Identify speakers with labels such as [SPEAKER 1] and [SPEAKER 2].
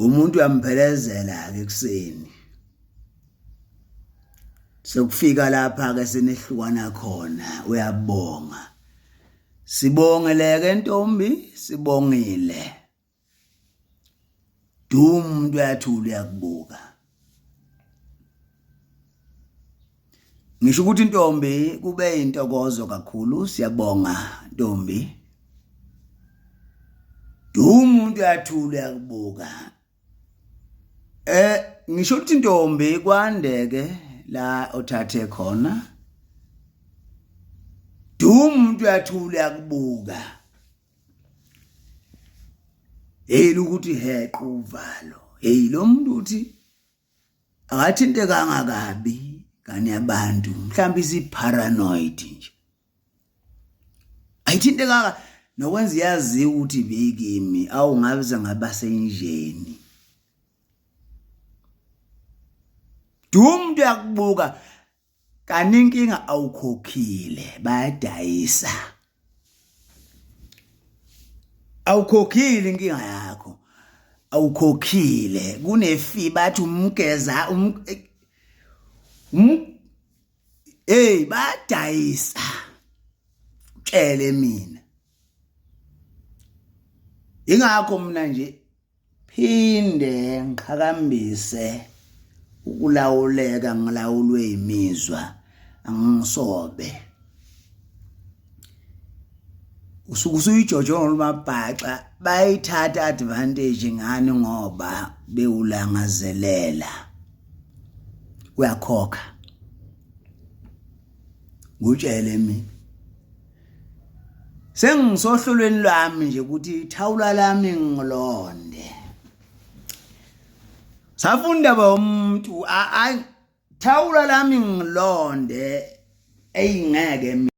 [SPEAKER 1] umuntu uyamphelezela ke ekseni sekufika lapha ke senehlukana khona uyabonga sibongeleke ntombi sibongile umuntu uyathula uyakubuka ngisho ukuthi intombi kube intokozo kakhulu siyabonga ntombi umuntu uyathula uyakubuka ngisho ukuthi intombi kwandeke la othathe khona umuntu uyathula uyakubuka ukuthi heqe uvalo lo muntu uthi akathinte kangakabi kanye abantu mhlawumbe isiparanoid nje ayithinte kanga nokwenza yazi ukuthi bekimi awungabiza ngabasenjeni umuntu uyakubuka kanti inkinga awukhokhile bayadayisa awukhokhile inkinga yakho awukhokhile kunefi bathi umgeza bayadayisa utshele mina ingakho mina nje phinde ngiqhakambise ukulawuleka ngilawulwe imizwa angisobe usuku suyijojo lumabhaxa bayithatha advantage ngani ngoba bewulangazelela uyakhokha ngutshele mina sengisohlolweni lwami nje ukuthi ithawula lami ngilonde safunda ba umuntu thawula lami ngilonde eyingeke